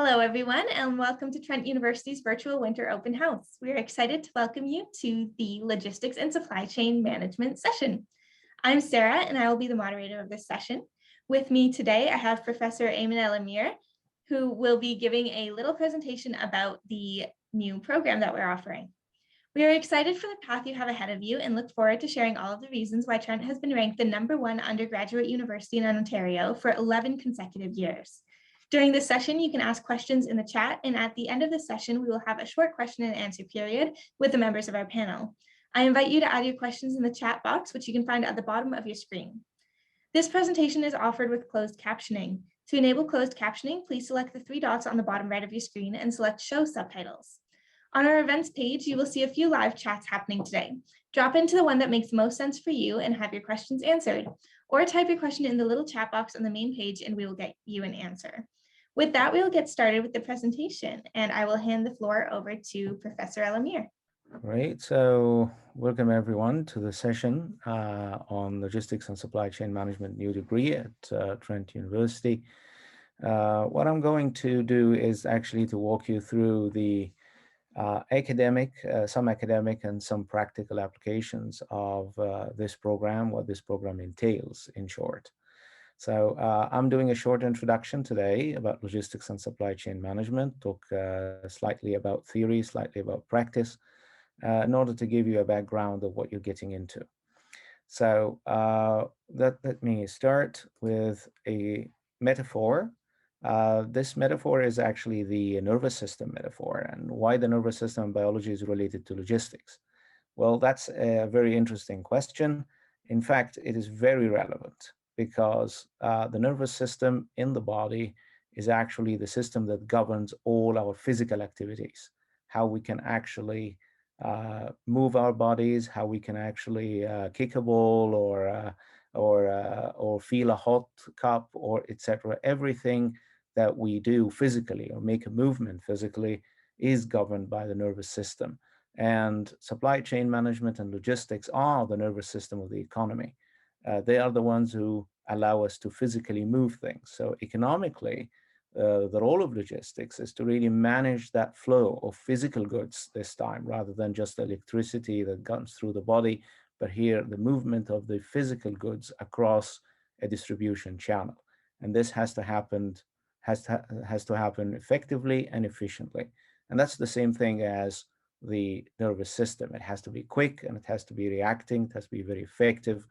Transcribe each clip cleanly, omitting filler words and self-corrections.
Hello, everyone, and welcome to Trent University's virtual winter open house. We are excited to welcome you to the Logistics and Supply Chain Management session. I'm Sarah, and I will be the moderator of this session. With me today, I have Professor Ayman El-Amir, who will be giving a little presentation about the new program that we're offering. We are excited for the path you have ahead of you and look forward to sharing all of the reasons why Trent has been ranked the #1 undergraduate university in Ontario for 11 consecutive years. During this session, you can ask questions in the chat, and at the end of the session, we will have a short question and answer period with the members of our panel. I invite you to add your questions in the chat box, which you can find at the bottom of your screen. This presentation is offered with closed captioning. To enable closed captioning, please select the 3 dots on the bottom right of your screen and select Show Subtitles. On our events page, you will see a few live chats happening today. Drop into the one that makes most sense for you and have your questions answered, or type your question in the little chat box on the main page and we will get you an answer. With that, we will get started with the presentation, and I will hand the floor over to Professor El-Amir. Great. So welcome everyone to the session on Logistics and Supply Chain Management new degree at Trent University. What I'm going to do is actually to walk you through the some academic and some practical applications of this program, what this program entails in short. So I'm doing a short introduction today about logistics and supply chain management, talk slightly about theory, slightly about practice, in order to give you a background of what you're getting into. So let me start with a metaphor. This metaphor is actually the nervous system metaphor, and why the nervous system in biology is related to logistics. Well, that's a very interesting question. In fact, it is very relevant because the nervous system in the body is actually the system that governs all our physical activities, how we can actually move our bodies, how we can actually kick a ball or feel a hot cup or etc. Everything that we do physically or make a movement physically is governed by the nervous system. And supply chain management and logistics are the nervous system of the economy. They are the ones who allow us to physically move things. So economically, the role of logistics is to really manage that flow of physical goods this time, rather than just electricity that comes through the body, but here the movement of the physical goods across a distribution channel. And this has to happen effectively and efficiently. And that's the same thing as the nervous system. It has to be quick and it has to be reacting, it has to be very effective.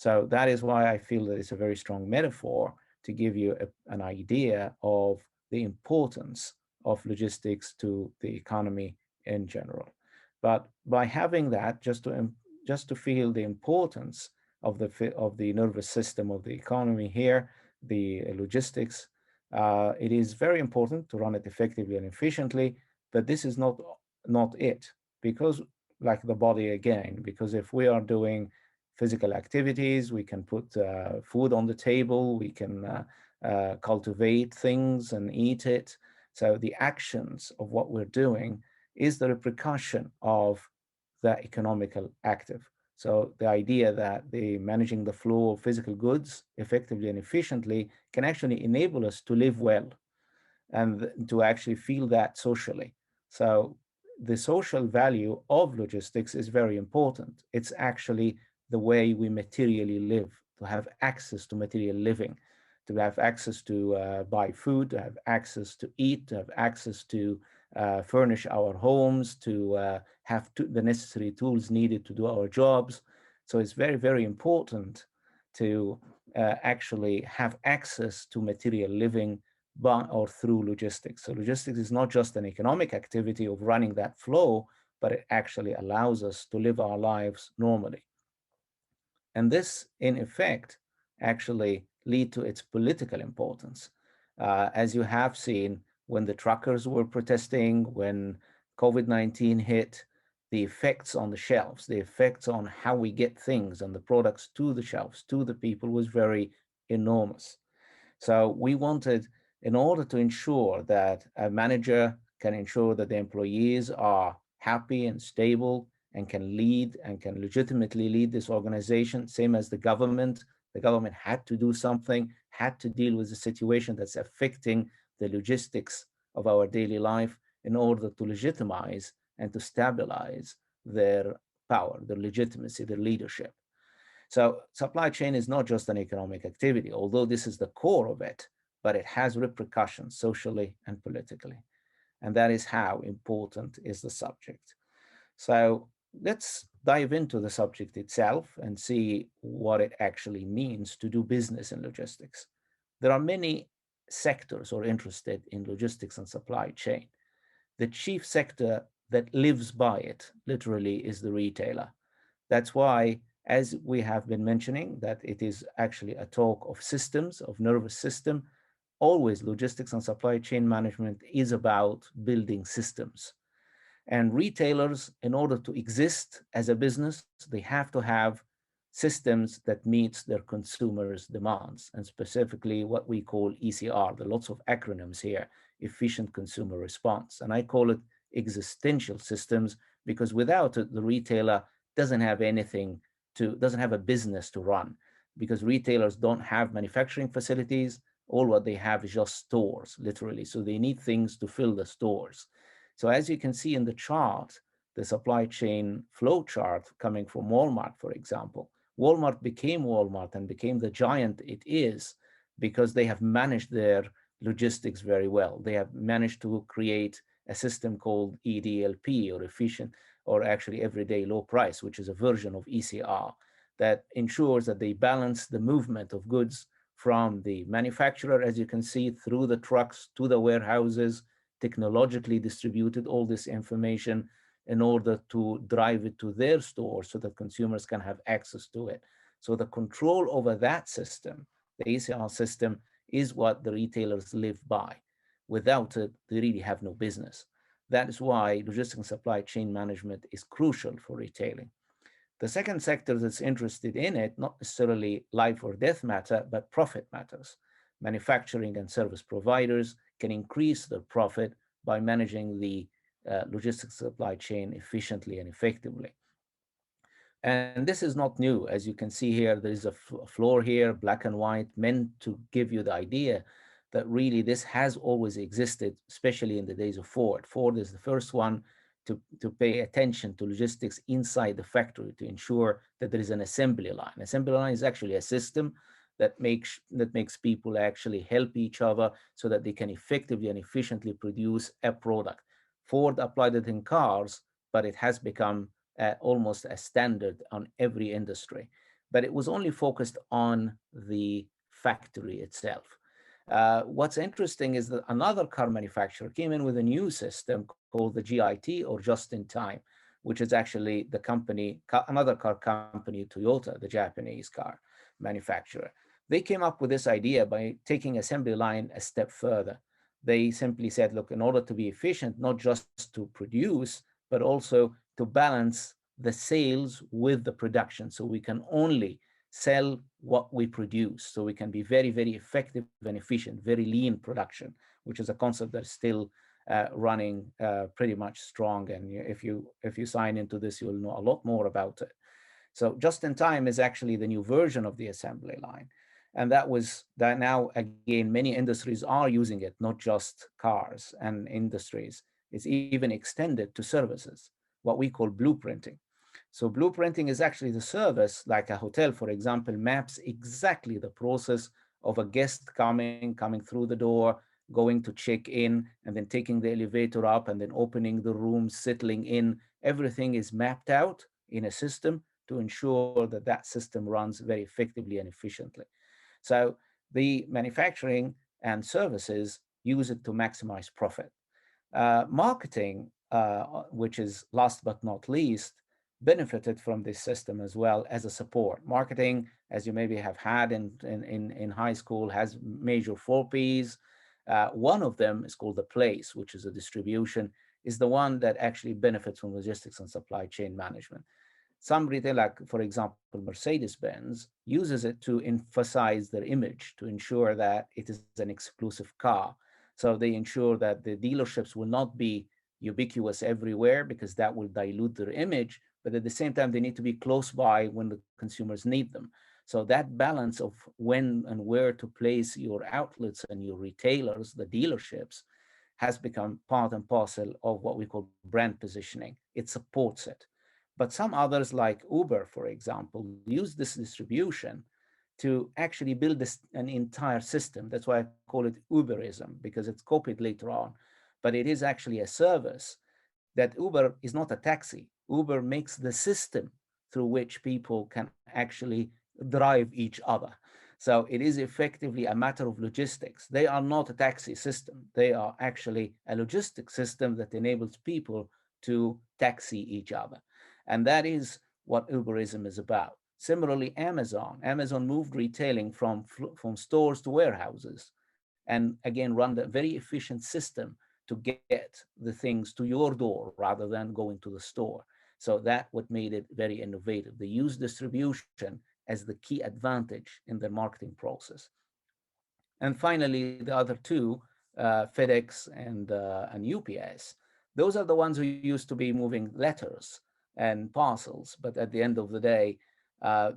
So that is why I feel that it's a very strong metaphor to give you an idea of the importance of logistics to the economy in general. But by having that, just to feel the importance of the nervous system of the economy here, the logistics, it is very important to run it effectively and efficiently. But this is not it, because like the body again, because if we are doing physical activities, we can put food on the table, we can cultivate things and eat it. So the actions of what we're doing is the repercussion of the economical active. So the idea that the managing the flow of physical goods effectively and efficiently can actually enable us to live well and to actually feel that socially. So the social value of logistics is very important. It's actually the way we materially live, to have access to material living, to have access to buy food, to have access to eat, to have access to furnish our homes, to have the necessary tools needed to do our jobs. So it's very, very important to actually have access to material living by or through logistics. So logistics is not just an economic activity of running that flow, but it actually allows us to live our lives normally. And this, in effect, actually lead to its political importance. As you have seen, when the truckers were protesting, when COVID-19 hit, the effects on the shelves, the effects on how we get things and the products to the shelves, to the people, was very enormous. So we wanted, in order to ensure that a manager can ensure that the employees are happy and stable and can lead and can legitimately lead this organization, same as the government had to do something, had to deal with the situation that's affecting the logistics of our daily life in order to legitimize and to stabilize their power, their legitimacy, their leadership. So supply chain is not just an economic activity, although this is the core of it, but it has repercussions socially and politically. And that is how important is the subject. So let's dive into the subject itself and see what it actually means to do business in logistics. There are many sectors or interested in logistics and supply chain. The chief sector that lives by it literally is the retailer. That's why, as we have been mentioning, that it is actually a talk of systems, of nervous system. Always logistics and supply chain management is about building systems. And retailers, in order to exist as a business, they have to have systems that meets their consumers' demands, and specifically what we call ECR. There are lots of acronyms here, efficient consumer response. And I call it existential systems because without it, the retailer doesn't have anything doesn't have a business to run because retailers don't have manufacturing facilities. All what they have is just stores, literally. So they need things to fill the stores. So as you can see in the chart, the supply chain flow chart coming from Walmart, for example, Walmart became Walmart and became the giant it is because they have managed their logistics very well. They have managed to create a system called EDLP, or efficient, or actually everyday low price, which is a version of ECR that ensures that they balance the movement of goods from the manufacturer, as you can see, through the trucks to the warehouses, technologically distributed all this information in order to drive it to their store so that consumers can have access to it. So the control over that system, the ACR system, is what the retailers live by. Without it, they really have no business. That is why logistics and supply chain management is crucial for retailing. The second sector that's interested in it, not necessarily life or death matter, but profit matters. Manufacturing and service providers can increase their profit by managing the logistics supply chain efficiently and effectively. And this is not new. As you can see here, there is a floor here, black and white, meant to give you the idea that really this has always existed, especially in the days of Ford. Ford is the first one to pay attention to logistics inside the factory to ensure that there is an assembly line. Assembly line is actually a system that makes people actually help each other so that they can effectively and efficiently produce a product. Ford applied it in cars, but it has become almost a standard on every industry. But it was only focused on the factory itself. What's interesting is that another car manufacturer came in with a new system called the GIT, or just in time, which is actually the company, another car company, Toyota, the Japanese car manufacturer. They came up with this idea by taking assembly line a step further. They simply said, look, in order to be efficient, not just to produce, but also to balance the sales with the production. So we can only sell what we produce. So we can be very, very effective and efficient, very lean production, which is a concept that's still running pretty much strong. And if you sign into this, you'll know a lot more about it. So just in time is actually the new version of the assembly line. And that now, again, many industries are using it, not just cars and industries. It's even extended to services, what we call blueprinting. So blueprinting is actually the service, like a hotel, for example, maps exactly the process of a guest coming through the door, going to check in, and then taking the elevator up, and then opening the room, settling in. Everything is mapped out in a system to ensure that that system runs very effectively and efficiently. So the manufacturing and services use it to maximize profit. Marketing, which is last but not least, benefited from this system as well as a support. Marketing, as you maybe have had in high school, has major 4Ps. One of them is called the place, which is a distribution, is the one that actually benefits from logistics and supply chain management. Some retail, like for example, Mercedes-Benz, uses it to emphasize their image, to ensure that it is an exclusive car. So they ensure that the dealerships will not be ubiquitous everywhere because that will dilute their image, but at the same time, they need to be close by when the consumers need them. So that balance of when and where to place your outlets and your retailers, the dealerships, has become part and parcel of what we call brand positioning. It supports it. But some others, like Uber, for example, use this distribution to actually build an entire system. That's why I call it Uberism, because it's copied later on. But it is actually a service that Uber is not a taxi. Uber makes the system through which people can actually drive each other. So it is effectively a matter of logistics. They are not a taxi system. They are actually a logistic system that enables people to taxi each other. And that is what Uberism is about. Similarly, Amazon moved retailing from stores to warehouses and again run the very efficient system to get the things to your door rather than going to the store. So that what made it very innovative. They use distribution as the key advantage in their marketing process. And finally, the other two, FedEx and UPS, those are the ones who used to be moving letters and parcels. But at the end of the day,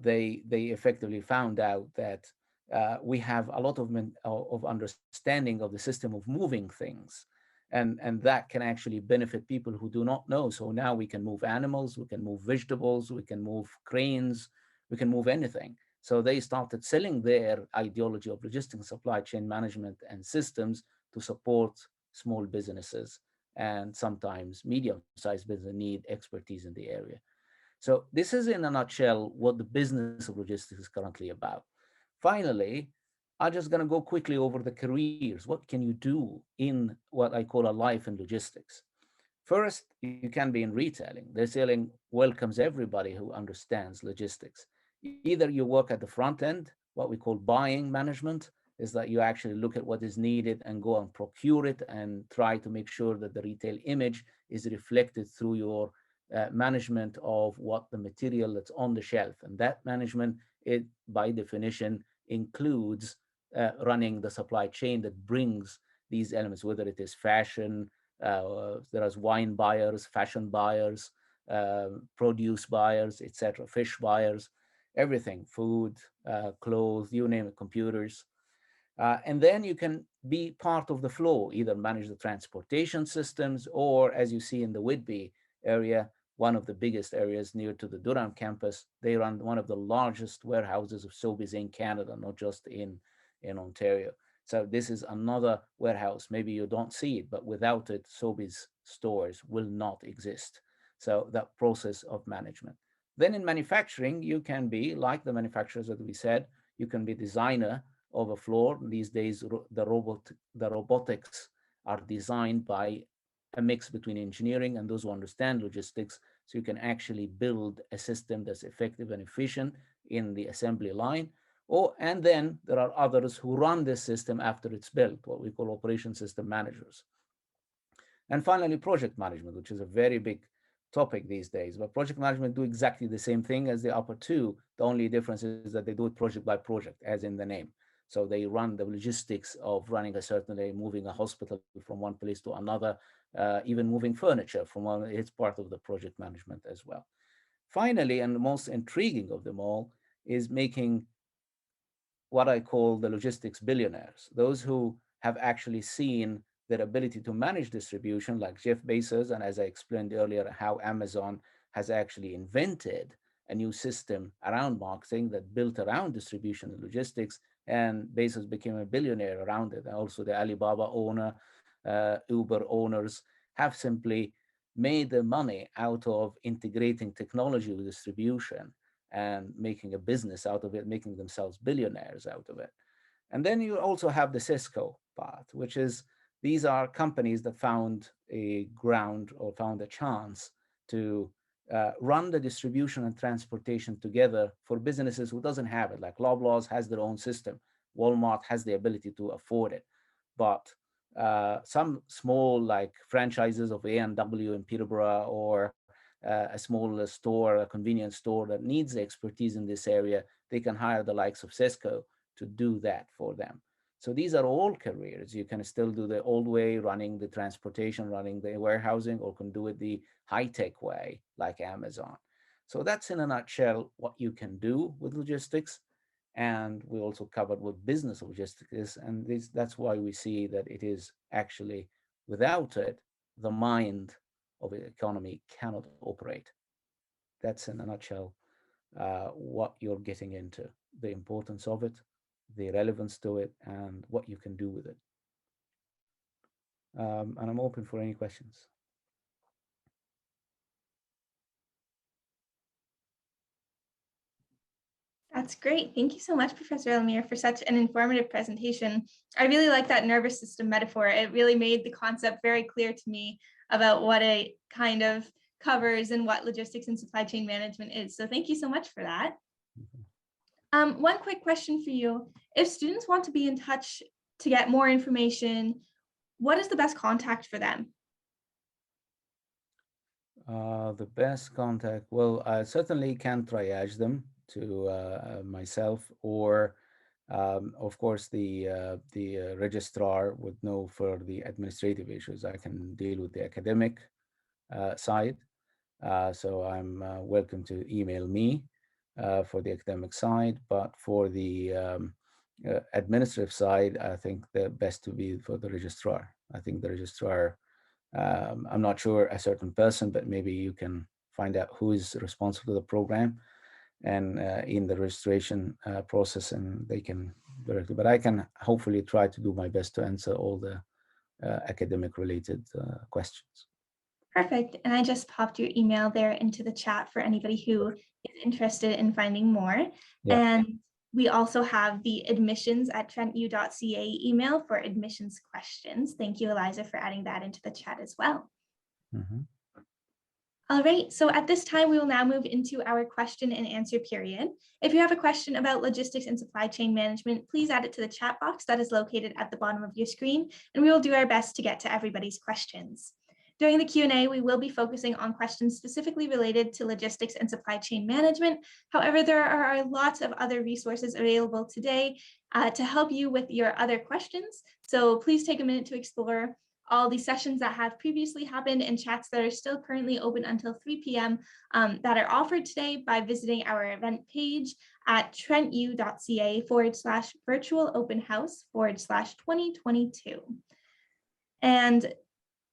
they effectively found out that we have a lot of understanding of the system of moving things. And that can actually benefit people who do not know. So now we can move animals, we can move vegetables, we can move cranes, we can move anything. So they started selling their ideology of logistics, supply chain management, and systems to support small businesses and sometimes medium-sized business need expertise in the area. So this is in a nutshell what the business of logistics is currently about. Finally, I'm just going to go quickly over the careers. What can you do in what I call a life in logistics? First, you can be in retailing. Retailing welcomes everybody who understands logistics. Either you work at the front end, what we call buying management, is that you actually look at what is needed and go and procure it and try to make sure that the retail image is reflected through your management of what the material that's on the shelf. And that management, it by definition includes running the supply chain that brings these elements, whether it is fashion, there is wine buyers, fashion buyers, produce buyers, etc., fish buyers, everything, food, clothes, you name it, computers. And then you can be part of the flow, either manage the transportation systems, or as you see in the Whitby area, one of the biggest areas near to the Durham campus, they run one of the largest warehouses of Sobeys in Canada, not just in Ontario. So this is another warehouse. Maybe you don't see it, but without it, Sobeys stores will not exist. So that process of management. Then in manufacturing, you can be like the manufacturers that we said, you can be designer of a floor. These days, the robotics are designed by a mix between engineering and those who understand logistics. So you can actually build a system that's effective and efficient in the assembly line. And then there are others who run this system after it's built, what we call operation system managers. And finally, project management, which is a very big topic these days. But project management do exactly the same thing as the upper two. The only difference is that they do it project by project, as in the name. So they run the logistics of running a certain day, moving a hospital from one place to another, even moving furniture from one. It's part of the project management as well. Finally, and the most intriguing of them all, is making what I call the logistics billionaires, those who have actually seen their ability to manage distribution, like Jeff Bezos, and as I explained earlier, how Amazon has actually invented a new system around marketing that built around distribution and logistics, and Bezos became a billionaire around it. And also the Alibaba owner, Uber owners have simply made their money out of integrating technology with distribution and making a business out of it, making themselves billionaires out of it. And then you also have the Cisco part, which is these are companies that found a ground or found a chance to run the distribution and transportation together for businesses who doesn't have it. Like Loblaws has their own system. Walmart has the ability to afford it. But some small like franchises of A&W in Peterborough or a small store, a convenience store that needs the expertise in this area, they can hire the likes of Cisco to do that for them. So these are all careers. You can still do the old way, running the transportation, running the warehousing, or can do it the high-tech way, like Amazon. So that's in a nutshell what you can do with logistics. And we also covered what business logistics is. And that's why we see that it is actually Without it, the mind of the economy cannot operate. That's in a nutshell what you're getting into, the importance of it, the relevance to it, and what you can do with it. And I'm open for any questions. That's great. Thank you so much, Professor Elmir, for such an informative presentation. I really like that nervous system metaphor. It really made the concept very clear to me about what it kind of covers and what logistics and supply chain management is. So thank you so much for that. One quick question for you. If students want to be in touch to get more information, what is the best contact for them? The best contact, well, I certainly can triage them to myself, or of course the registrar would know for the administrative issues. I can deal with the academic side, so I'm welcome to email me for the academic side, but for the administrative side, I think the best to be for the registrar. I think the registrar, I'm not sure a certain person, but maybe you can find out who is responsible for the program and in the registration process, and they can directly, but I can hopefully try to do my best to answer all the academic related questions. Perfect. And I just popped your email there into the chat for anybody who is interested in finding more. Yeah. And we also have the admissions@trentu.ca email for admissions questions. Thank you, Eliza, for adding that into the chat as well. Mm-hmm. All right, so at this time, we will now move into our question and answer period. If you have a question about logistics and supply chain management, please add it to the chat box that is located at the bottom of your screen, and we will do our best to get to everybody's questions. During the Q&A, we will be focusing on questions specifically related to logistics and supply chain management. However, there are lots of other resources available today to help you with your other questions. So please take a minute to explore all the sessions that have previously happened and chats that are still currently open until 3 p.m. That are offered today by visiting our event page at trentu.ca/virtual open house/2022. And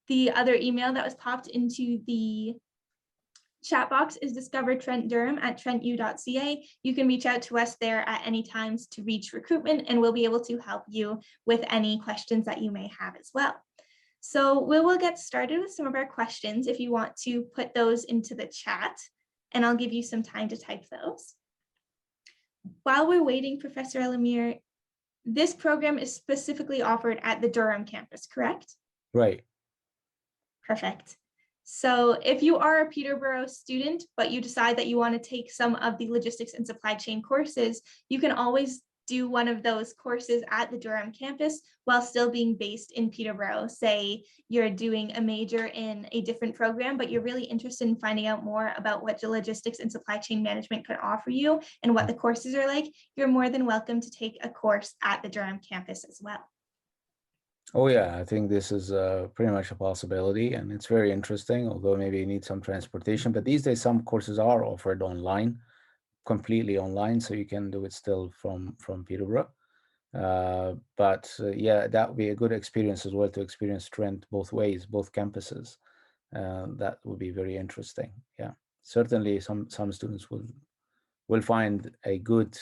the other email that was popped into the chat box is discovertrentdurham@trentu.ca. You can reach out to us there at any times to reach recruitment, and we'll be able to help you with any questions that you may have as well. So we will get started with some of our questions if you want to put those into the chat, and I'll give you some time to type those. While we're waiting, Professor Elmir, this program is specifically offered at the Durham campus, correct? Right. Perfect. So if you are a Peterborough student, but you decide that you want to take some of the logistics and supply chain courses, you can always do one of those courses at the Durham campus while still being based in Peterborough. Say you're doing a major in a different program, but you're really interested in finding out more about what logistics and supply chain management could offer you and what the courses are like, you're more than welcome to take a course at the Durham campus as well. Oh yeah, I think this is pretty much a possibility, and it's very interesting, although maybe you need some transportation, but these days some courses are offered online, completely online, so you can do it still from Peterborough. Yeah, that would be a good experience as well, to experience Trent both ways, both campuses. That would be very interesting. Yeah, certainly some students will find a good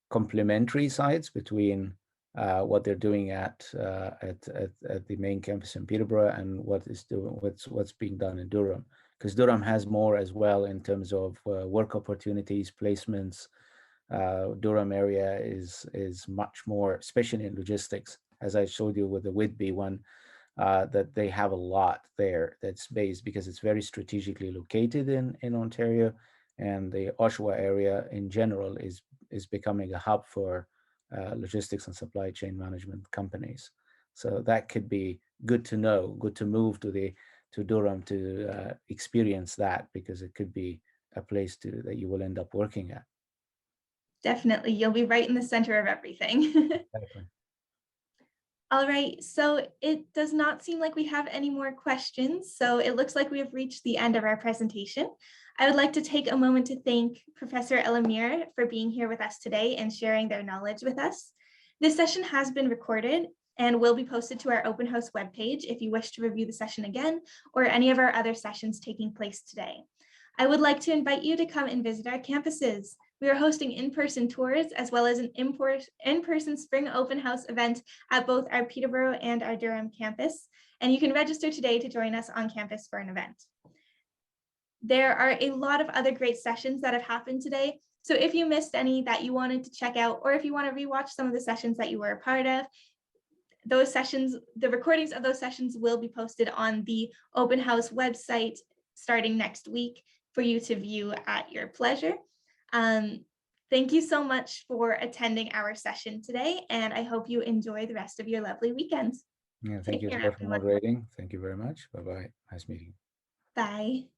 complementary sides between what they're doing at the main campus in Peterborough and what's being done in Durham, because Durham has more as well in terms of work opportunities, placements. Durham area is much more, especially in logistics, as I showed you with the Whitby one, that they have a lot there that's based, because it's very strategically located in Ontario, and the Oshawa area in general is becoming a hub for logistics and supply chain management companies. So that could be good to know, good to move to Durham to experience that, because it could be a place that you will end up working at. Definitely, you'll be right in the center of everything. Exactly. All right, so it does not seem like we have any more questions, so it looks like we have reached the end of our presentation. I would like to take a moment to thank Professor Elmir for being here with us today and sharing their knowledge with us. This session has been recorded, and will be posted to our open house webpage if you wish to review the session again or any of our other sessions taking place today. I would like to invite you to come and visit our campuses. We are hosting in-person tours as well as an in-person spring open house event at both our Peterborough and our Durham campus, and you can register today to join us on campus for an event. There are a lot of other great sessions that have happened today, so if you missed any that you wanted to check out, or if you want to rewatch some of the sessions that you were a part of, those sessions, the recordings of those sessions will be posted on the open house website starting next week for you to view at your pleasure. Thank you so much for attending our session today, and I hope you enjoy the rest of your lovely weekend. Yeah, thank you Take care, for everyone. moderating. Thank you very much. Bye-bye. Nice meeting you. Bye.